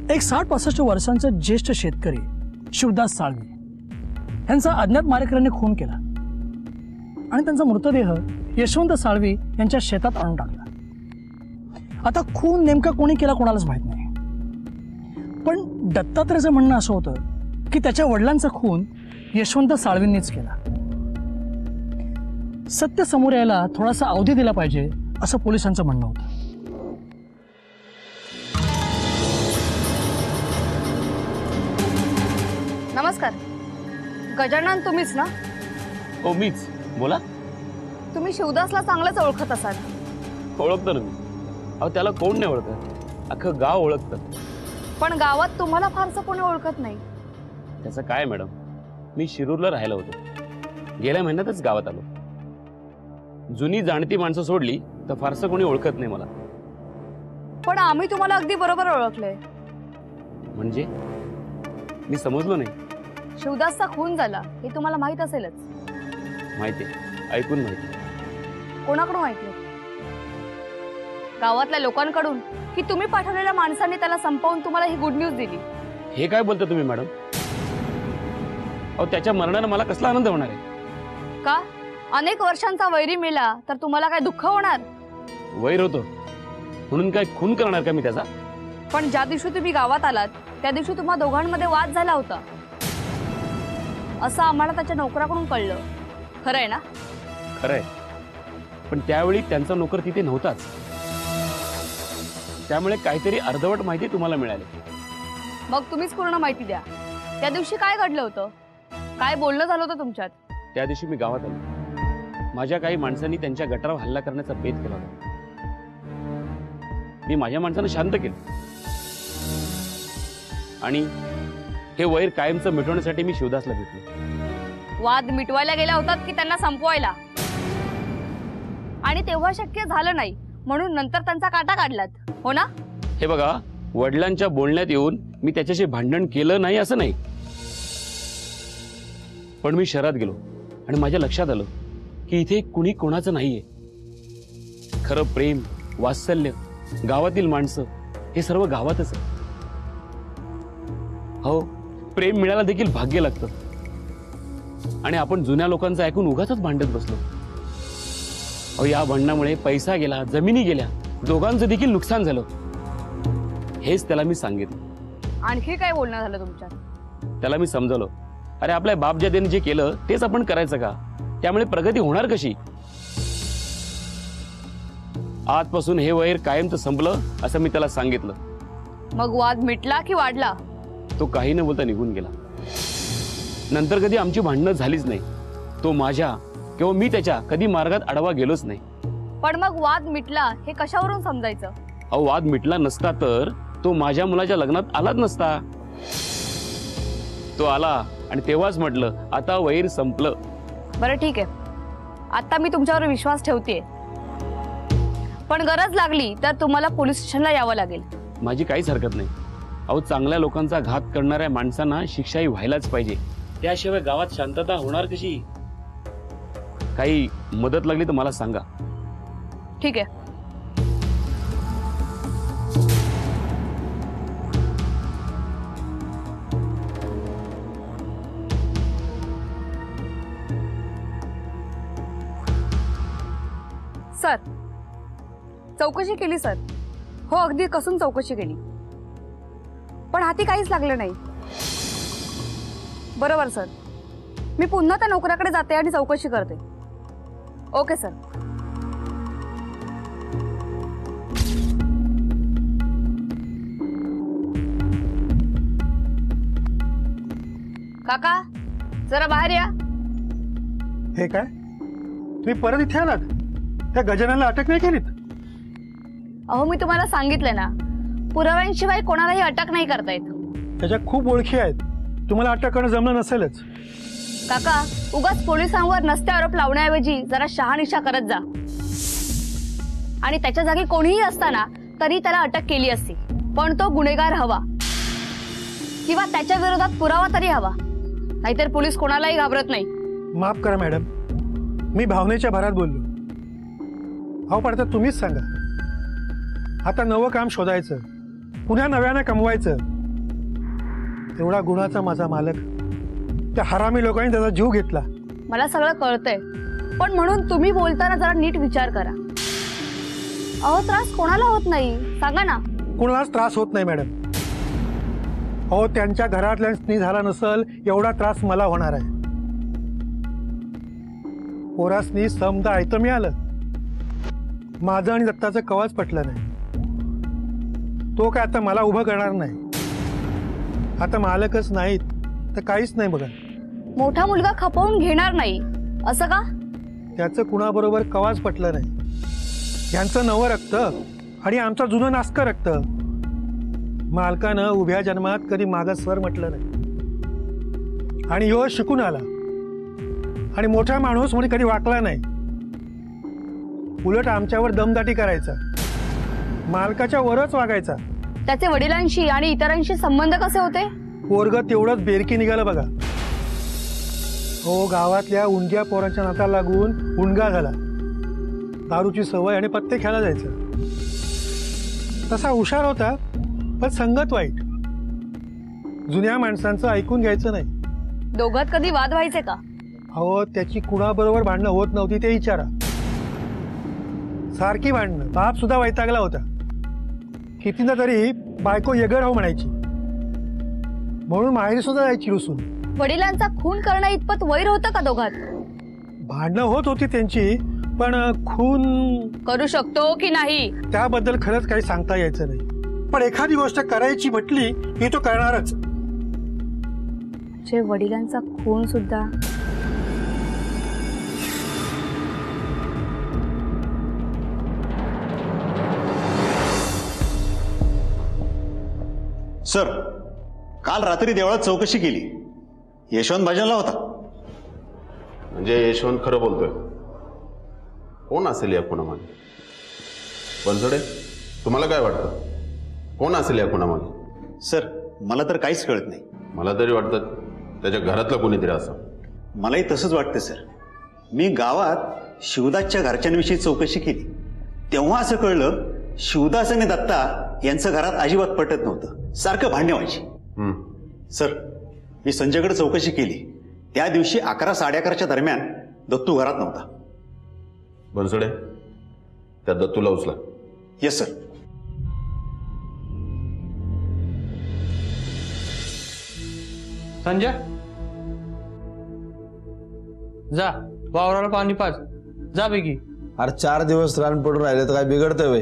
एक 60-65 वर्षांचा ज्येष्ठ शेतकरी शिवदास साळवी यांचा अज्ञात मारेकऱ्यांनी खून केला आणि त्यांचा मृतदेह यशवंत साळवी यांच्या शेतात आणून टाकला। आता खून नेमका कोणी केला कोणालाच माहित नाही, पण दत्तात्रयचं म्हणणं असं होतं की त्याच्या वडिलांचा खून यशवंत साळवींनीच केला। सत्य समोर यायला थोडासा अवधी दिला पाहिजे असं पोलिसांचं म्हणणं होतं। नमस्कार, गजानन तुम्हीच ना? हो मीच, बोला। तुम्ही शिवदासला चांगलंच ओळखत असाल। ओळखतो ना मी, अहो त्याला कोण नाही ओळखत, अख्खं गाव ओळखतं। पण गावात तुम्हाला फारसं कोणी ओळखत नाही। त्याचं काय मॅडम, मी शिरूरला राहायला होतो, गेल्या महिन्यातच गावात आलो। जुनी जाणती माणसं सोडली तर फारसं कोणी ओळखत नाही मला। पण आम्ही तुम्हाला अगदी बरोबर ओळखलंय। म्हणजे मी समजलो नाही। शिवदासचा खून झाला हे तुम्हाला माहित असेलच। माहिती, ऐकून माहिती। कोणाकडून ऐकलं? गावातल्या लोकांकडून की तुम्ही पाठवलेल्या माणसाने त्याला संपवून तुम्हाला ही गुड न्यूज दिली? हे काय बोलता तुम्ही मॅडम? अहो त्याच्या मरणाने मला कसला आनंद होणार आहे? का? अनेक वर्षांचा वैरी मेला तर तुम्हाला काय दुःख होणार? वैर होतो म्हणून काय खून करणार का मी त्याचा? पण ज्या दिवशी तुम्ही गावात आलात त्या दिवशी तुम्हा दोघांमध्ये वाद झाला होता असं आम्हाला त्याच्या नोकराकडून कळलं। खरं आहे ना? खरंय, पण त्यावेळी त्यांचा नोकर तिथे नव्हताच, त्यामुळे काहीतरी अर्धवट माहिती तुम्हाला मिळाली। मग तुम्हीच पूर्ण माहिती द्या। त्या दिवशी काय घडलं होतं? काय बोलणं झालं होतं तुमच्यात? त्या दिवशी मी गावात आलो, माझ्या काही माणसांनी त्यांच्या गटारावर हल्ला करण्याचा बेत केला होता। मी माझ्या माणसानं शांत केलं आणि हे वैर कायमचं मिटवण्यासाठी मी शिवदासला भेटलो। वाद मिटवायला गेला होतात की त्यांना संपवायला? आणि तेव्हा शक्य झालं नाही म्हणून नंतर त्यांचा काटा काढलात, हो ना? हे बघा, वडिलांच्या बोलण्यात येऊन मी त्याच्याशी भांडण केलं नाही असं नाही, पण मी शहरात गेलो आणि माझ्या लक्षात आलं की इथे कुणी कोणाचं नाहीये। खरं प्रेम, वात्सल्य, गावातील माणसं हे सर्व गावातच आहे। हो, प्रेम मिळायला देखील भाग्य लागतं आणि आपण जुन्या लोकांचं ऐकून उगाचच भांडत बसलो। अहो या भांडणामुळे पैसा गेला, जमिनी गेल्या, दोघांचं देखील नुकसान झालं। हेच त्याला मी सांगितलं। आणखी काय बोलणं झालं तुमच्यात? त्याला मी समजवलं, अरे आपल्या बापजाद्यांनी जे केलं तेच आपण करायचं का? त्यामुळे प्रगती होणार कशी? आजपासून हे वैर कायमचं संपलं असं मी त्याला सांगितलं। मग वाद मिटला की वाढला? तो काही न बोलता निघून गेला। नंतर कधी आमची भांडणं झालीच नाही। तो माझ्या किंवा मी त्याच्या कधी मार्गात अडवा गेलोच नाही। पण मग वाद मिटला हे कशावरून समजायचं? अहो वाद मिटला नसता तर तो माझ्या मुलाच्या लग्नात आलाच नसता। तो आला आणि तेव्हाच म्हटलं आता वैर संपलं। बरं ठीक आहे, आता मी तुमच्यावर विश्वास ठेवतेय, पण गरज लागली तर तुम्हाला पोलीस स्टेशनला यावं लागेल। माझी काहीच हरकत नाही। अहो चांगल्या लोकांचा घात करणाऱ्या माणसांना शिक्षाही व्हायलाच पाहिजे, त्याशिवाय गावात शांतता होणार कशी? काही मदत लागली तर मला सांगा। ठीक आहे। सर, चौकशी केली सर. हो, अगदी कसून चौकशी केली, पण हाती काहीच लागलं नाही. बरोबर सर, मी पुन्हा त्या नोकराकडे जाते आणि चौकशी करते. Okay sir. काका, जरा बाहेर या. हे काय, तुम्ही परत इथे आलात? त्या गजाननला अटक नाही केलीत? अहो, मी तुम्हाला सांगितलं ना, पुराव्यांशिवाय कोणालाही अटक नाही करता येत. त्याच्या खूप ओळखी आहेत, तुम्हाला अटक करणं जमलं नसेलच. काका, उगाच पोलिसांवर नसते आरोप लावण्याऐवजी जरा शहानिशा करत जा. आणि त्याच्या जागी कोणीही असताना तरी त्याला अटक केली असती, पण तो गुन्हेगार हवा, किंवा त्याच्या विरोधात पुरावा तरी हवा. नाहीतर पोलीस कोणालाही घाबरत नाही. माफ करा मॅडम, मी भावनेच्या भरात बोललो. अहो, पण आता तुम्हीच सांगा, आता नवं काम शोधायचं, पुन्हा नव्यानं कमवायचं. एवढा गुणाचा माझा मालक, त्या हरामी लोकांनी त्याचा जीव घेतला. मला सगळं कळतंय, पण म्हणून तुम्ही बोलताना जरा नीट विचार करा. अहो, त्रास कोणाला होत नाही सांगा ना. कुणालाच त्रास होत नाही मॅडम. अहो, त्यांच्या घरातल्यांनी झाला नसल एवढा त्रास मला होणार आहे. पोरासनी समजा ऐतं मिळालं, माझं आणि दत्ताचं कवाच पटलं नाही. तो काय आता मला उभं करणार नाही. आता मालकच नाहीत तर काहीच नाही. बघा, मोठा मुलगा खपवून घेणार नाही असं का? त्याचं कुणाबरोबर कवाच पटलं नाही. यांचं नवं रक्त आणि आमचं जुनं नासकं रक्त. मालकानं उभ्या जन्मात कधी मागासवर म्हटलं नाही. आणि यो शिकून आला आणि मोठा माणूस म्हणून कधी वाकला नाही. उलट आमच्यावर दमदाटी करायचा, मालकाच्या वरच वागायचा. त्याचे वडिलांशी आणि इतरांशी संबंध कसे होते? पोरग तेवढंच बेरकी निघालं बघा. हो, गावातल्या उंडग्या पोरांच्या नाता लागून उंडगा झाला. दारूची सवय आणि पत्ते खेळायला जायचं. तसा हुशार होता, पण संगत वाईट. जुन्या माणसांचं ऐकून घ्यायचं नाही. दोघात कधी वाद व्हायचे का? अहो, त्याची कुणाबरोबर भांडणं होत नव्हती ते विचारा. सारखी भांडणं. बाप सुद्धा वैतागला होता. कितीदा तरी बायको येगड हो म्हणायची, म्हणून माहेरी सुद्धा जायची रुसून. वडिलांचा खून करणं इतपत वैर होतं का दोघात? भांडणं होत होती त्यांची, पण खून करू शकतो की नाही त्याबद्दल खरंच काही सांगता यायचं नाही. पण एखादी गोष्ट करायची म्हटली की तो करणारच. जे वडिलांचा खून सुद्धा. सर, काल रात्री देवळात चौकशी केली. यशवंत भजनला होता. म्हणजे यशवंत खरं बोलतोय? कोण असेल या खुनामागे? बनसोडे, तुम्हाला काय वाटतं, कोण असेल या खुनामागे? सर, मला तर काहीच कळत नाही. मला तरी वाटतं त्याच्या घरातलं कोणीतरी असं. मलाही तसंच वाटतं सर. मी गावात शिवदासच्या घरच्यांविषयी चौकशी केली, तेव्हा असं कळलं शिवदास आणि दत्ता यांचं घरात अजिबात पटत नव्हतं. सारखं भांडणे व्हायची. सर, मी संजयकडे चौकशी केली. त्या दिवशी 11-11:30 दरम्यान दत्तू घरात नव्हता. बनसोडे, त्या दत्तूला उचला. Yes sir. संजय, जा वावराला पाणी पाच. जा बेगी. अरे 4 दिवस रान पडून राहिले तर काय बिघडतंय वय?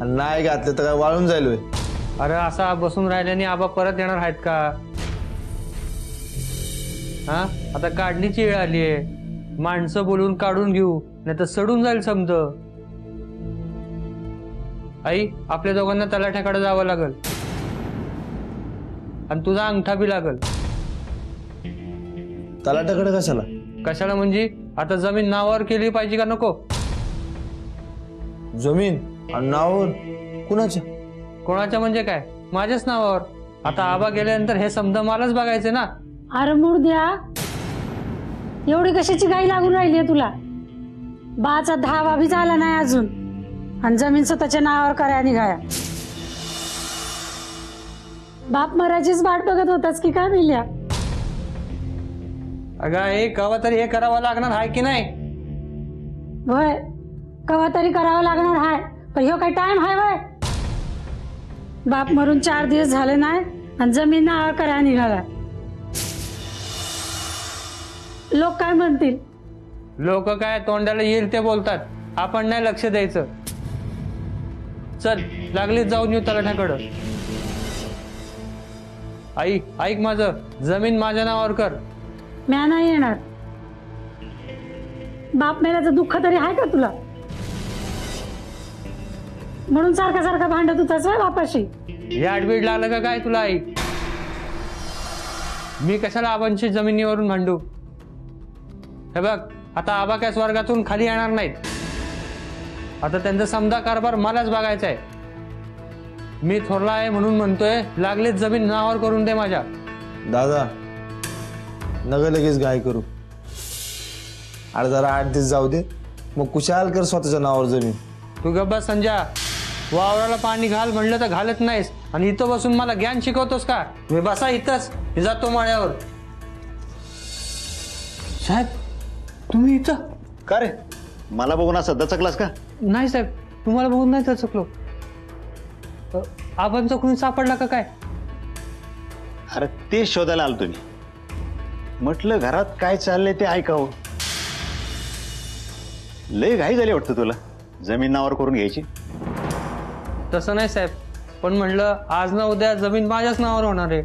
आणि नाही घातले तर काय वाळून जाईल वय? अरे असा बसून राहिल्याने आबा परत येणार आहेत का? हा, आता काढणीची वेळ आली आहे. माणसं बोलून काढून घेऊ, नाही तर सडून जाईल समज. आई, आपल्या दोघांना तलाठ्याकडे जावं लागल आणि तुझा अंगठा बी लागल. तलाट्याकडे कशाला? कशाला म्हणजे आता जमीन नावावर केली पाहिजे का नको? जमीन आणि नावावर कुणाच्या? कोणाच्या म्हणजे काय, माझ्याच नावावर. आता आबा गेल्यानंतर हे समजा मलाच बघायचे ना. अरे मुर्द्या, एवढी कशाची घाई लागून राहिली आहे तुला? बाचा 10 बी झाला नाही अजून आणि जमीन स्वतःच्या नावावर करायला निघाया. बाप मराठीच वाट बघत होतास की काय मिल्या? अगं, हे गावा तरी हे करावं लागणार आहे की नाही? होय, कवा तरी करावं लागणार हाय, पण ह्यो काय टाइम हाय वय? बाप मरून 4 दिवस झाले नाही आणि जमीन नाळ करा निघाला. लोक काय म्हणतील? लोक काय तोंडाला येईल ते बोलतात, आपण नाही लक्ष द्यायचं. चल लागलीच जाऊन येऊ तलाठ्याकडं. ऐक माझं, जमीन माझ्या नावावर कर. म्या नाही येणार. बाप मेल्याचं दुःख तरी आहे का तुला? म्हणून सारखा सारखा भांडत होताच वय बापाशी? याडबीड लागलं का काय तुला? आई, मी कशाला आबांची जमिनीवरून भांडू? हे बघ, आता आबा काय स्वर्गातून खाली येणार नाहीत. आता त्यांचा समजा कारभार मलाच बघायचा आहे. मी थोरला आहे म्हणून म्हणतोय, लागलीच जमीन नावावर करून दे माझ्या. दादा नग लगेच गाय करू. अरे जरा 8 दिवस जाऊ दे, मग कुशाल कर स्वतःच्या नावावर जमीन. तू गप्पा संजा. वावराला पाणी घाल म्हणलं तर घालत नाहीस आणि इथं बसून मला ज्ञान शिकवतोस का? मी बसा इथंच, मी जातो माळ्यावर. साहेब तुम्ही इथं? का रे, मला बघून असं दचकलास का? नाही साहेब, तुम्हाला बघून नाही दचकलो. आबांचा कोणी सापडला का काय? अरे ते शोधायला आलो तुम्ही. म्हटलं घरात काय चाललंय ते ऐकावं. लय घाई झाली वाटतं तुला जमीन नावावर करून घ्यायची. तसं नाही साहेब, पण म्हणलं आज ना उद्या जमीन माझ्याच नावावर होणार आहे.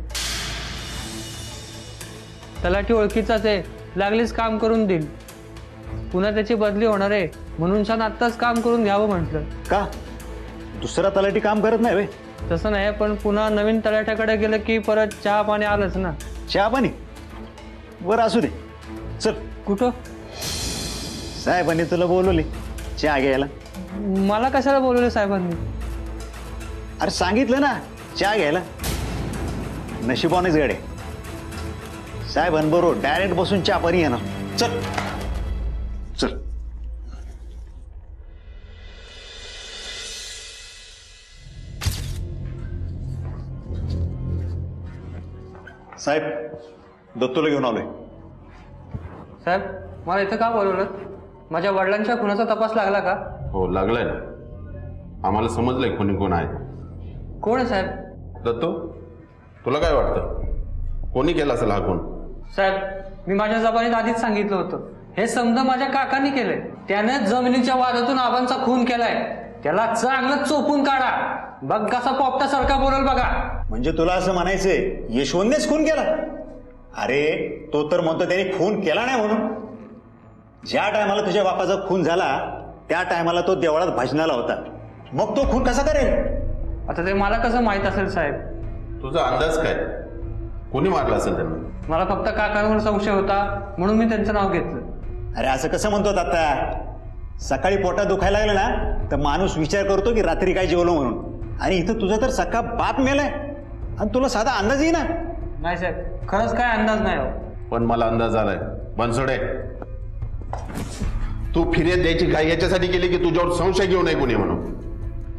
तलाठी ओळखीचाच आहे, लागलीच काम करून देईल. पुन्हा त्याची बदली होणार आहे म्हणून छान आत्ताच काम करून घ्यावं म्हटलं. का दुसरा तलाठी काम करत नाही वे? तसं नाही, पण पुन्हा नवीन तलाठ्याकडे गेलं की परत चहा पाणी आलंच ना. चहा पाणी बरं असू दे, चल. कुठं? साहेबांनी तुला बोलवली चहा घ्यायला. मला कशाला बोलवलं साहेबांनी? अरे सांगितलं ना चहा घ्यायला. नशिबानेच गडे, साहेबांबरोबर डायरेक्ट बसून चहा पाणी येणार. चल चल. साहेब दत्तूला घेऊन आलोय. साहेब मला इथं का बोलवलं? माझ्या वडिलांच्या खुनाचा तपास लागला का? हो लागलाय ना, आम्हाला समजलंय कोणी कोण आहे. कोण आहे साहेब? दत्तू तुला काय वाटतं कोणी केला असेल हा खून? साहेब मी माझ्या जबानीत आधीच सांगितलं होतं, हे समजा माझ्या काकांनी केलंय. त्याने जमिनीच्या वादातून आबांचा खून केलाय. त्याला चांगलं चोपून काढा. बघ कसा पोपटासारखा बोलल बघा. म्हणजे तुला असं म्हणायचंय यशवंतनेच खून केला? अरे तो तर म्हणतो त्याने खून केला नाही म्हणून. ज्या टायमाला तुझ्या बापाचा खून झाला त्या टायमाला तो देवळात भजनाला होता. मग तो खून कसा करेल? आता ते मला कसं माहित असेल साहेब? तुझा अंदाज काय? कोणी मारला असेल त्यांना? मला फक्त काकांवर संशय होता म्हणून मी त्यांचं नाव घेतलं. अरे असं कसं म्हणतो आता? सकाळी पोटात दुखायला लागलं ना तर माणूस विचार करतो की रात्री काय जेवलो म्हणून. आणि इथं तुझा तर सख्खा बाप मेलाय आणि तुला साधा अंदाज येई ना. नाही साहेब, खरंच काय अंदाज नाही हो. पण मला अंदाज आलाय. बनसोडे तू फिर्याद द्यायची काय याच्यासाठी केली की तुझ्यावर संशय घेऊ नये कोणी म्हणून?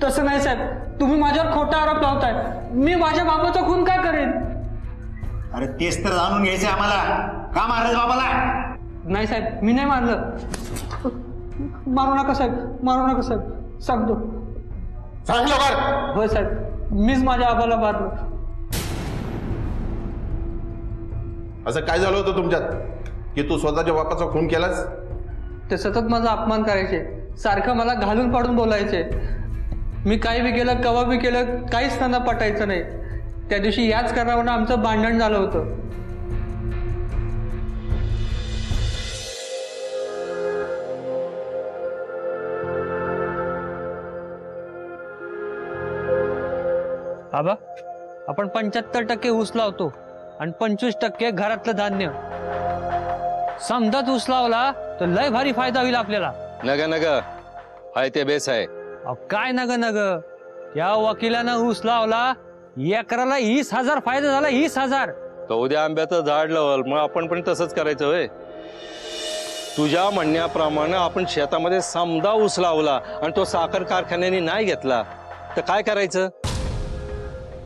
तसं नाही साहेब, तुम्ही माझ्यावर खोटा आरोप लावताय. मी माझ्या बाबाचा खून काय करेन? अरे तेच तर जाणून घ्यायचंय आम्हाला. का मारलं बाबाला? नाही साहेब, मी नाही मारलं. मारू नका साहेब, मारू नका साहेब, सांगतो. सांग लवकर. होय साहेब, मीच माझ्या आबाला मारलं. असं काय झालं होतं तुमच्यात की तू स्वतःच्या बापाचा खून केलास? ते सतत माझा अपमान करायचे, सारखं मला घालून पाडून बोलायचे. मी काही बी केलं, कवा बी केलं, काहीच त्यांना पटायचं नाही. त्या दिवशी याच कारणावरून आमचं भांडण झालं होतं. आबा, आपण 75% ऊस लावतो आणि 25% घरातलं धान्य. समजाच ऊस लावला तर लय भारी फायदा होईल आपल्याला. नग नग हाय ते बेस आहे. काय नग नग, या वकिलानं ऊस लावला, एकराला 20,000 फायदा झाला. 20,000. तर उद्या आंब्याचं झाड लावल, मग आपण पण तसंच करायचं होय. तुझ्या म्हणण्याप्रमाणे आपण शेतामध्ये समजा ऊस लावला आणि तो साखर कारखान्याने नाही घेतला तर काय करायचं?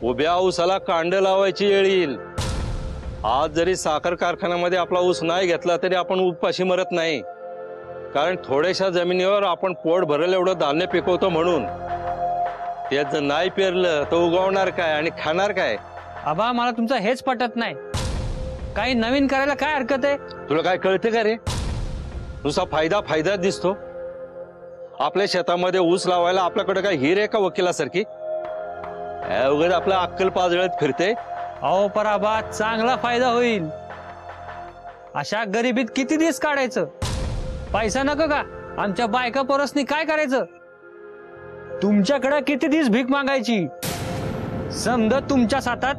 उभ्या ऊसाला कांड लावायची वेळ येईल. आज जरी साखर कारखान्यामध्ये आपला ऊस नाही घेतला तरी आपण उपाशी मरत नाही. कारण थोड्याशा जमिनीवर आपण पोट भरेल एवढं धान्य पिकवतो म्हणून. त्यात जर नाही पेरलं तर उगवणार काय आणि खाणार काय? आबा मला तुमचं हेच पटत नाही. काही नवीन करायला काय हरकत आहे? तुला काय कळते का रे? नुसता फायदा दिसतो. आपल्या शेतामध्ये ऊस लावायला आपल्याकडे काय हिर आहे का वकिलासारखी? वगैरे आपलं अक्कल पाजळत फिरते. अहो पर आबा चांगला फायदा होईल. अशा गरिबीत किती दिवस काढायचं? पैसा नको का? आमच्या बायका पोरसनी काय करायचं? तुमच्याकडे किती दिवस भीक मागायची? समजा तुमच्या सातात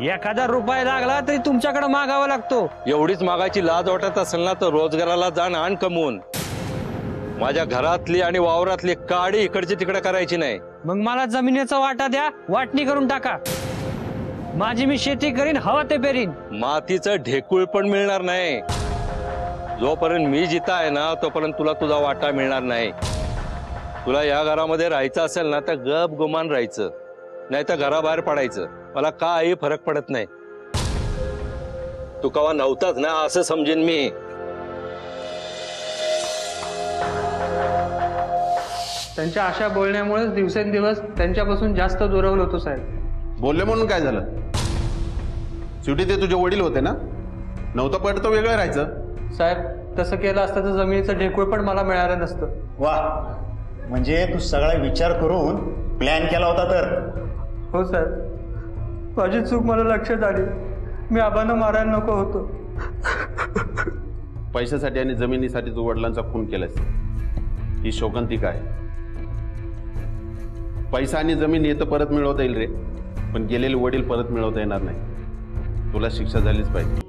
1000 रुपये लागला तरी तुमच्याकडे मागावा लागतो. एवढीच मागायची लाज वाटत असेल ना तर रोजगाराला जाण आण कमवून. माझ्या घरातली आणि वावरातली काडी इकडची तिकडे करायची नाही. मग मला जमिनीचा वाटा द्या, वाटणी करून टाका. माझी मी शेती करीन, हवा ते पेरीन. मातीचं ढेकूळ पण मिळणार नाही. जोपर्यंत मी जिता आहे ना तोपर्यंत तुला तुझा वाटा मिळणार नाही. तुला या घरामध्ये राहायचं असेल ना तर गप गुमान राहायचं, नाही तर घराबाहेर पडायचं. मला काही फरक पडत नाही. तू कवा नव्हताच ना असं समजेन मी. त्यांच्या अशा बोलण्यामुळेच दिवसेंदिवस त्यांच्यापासून जास्त दुरावलो होतो साहेब. बोलले म्हणून काय झालं? शेवटी ते तुझे वडील होते ना. नव्हतं पडत तर वेगळं राहायचं. साहेब तसं केलं असतं तर जमिनीचं ढेकूळ पण मला मिळालं नसतं. वा, म्हणजे तू सगळा विचार करून प्लॅन केला होता तर? हो साहेब, माझी चूक मला लक्षात आली. मी आबांना मारायला नको होतो. पैशासाठी आणि जमिनीसाठी तू वडिलांचा खून केलास. ही शोकांतिका आहे. पैसा आणि जमीन हे तर परत मिळवता येईल रे, पण गेलेले वडील परत मिळवता येणार नाही. तुला शिक्षा झालीच पाहिजे.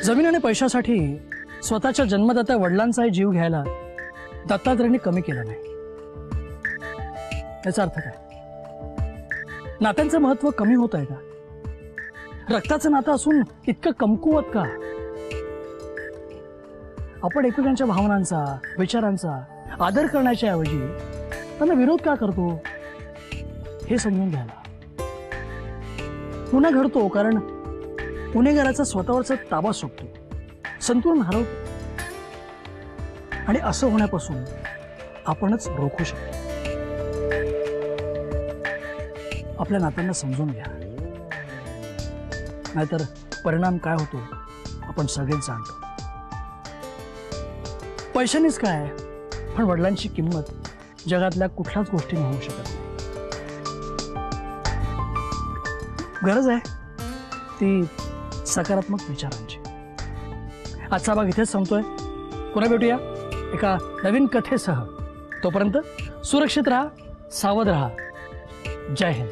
जमीन आणि पैशासाठी स्वतःच्या जन्मदात्या वडिलांचाही जीव घ्यायला दत्तात्रेयांनी कमी केलं नाही. याचा अर्थ काय? नात्यांचं महत्व कमी होत आहे का? रक्ताचं नातं असून इतकं कमकुवत का? आपण एकमेकांच्या भावनांचा, विचारांचा आदर करण्याच्या ऐवजी त्यांना विरोध का करतो हे समजून घ्यायला. गुन्हा घडतो कारण गुन्हेगाराचा स्वतःवरचा ताबा सुटतो, संतुलन हरवतो. आणि असं होण्यापासून आपणच रोखू शकतो. आपल्या नात्यांना समजून घ्या, नाहीतर परिणाम काय होतो आपण सगळेच जाणतो. पैशानेच काय, पण वडिलांची किंमत जगातल्या कुठल्याच गोष्टीने होऊ शकत नाही. गरज आहे ती सकारात्मक विचारांची. आजचा भाग इथेच संपतोय. पुन्हा भेटूया एका नवीन कथेसह. तोपर्यंत सुरक्षित राहा, सावध राहा. जय हिंद.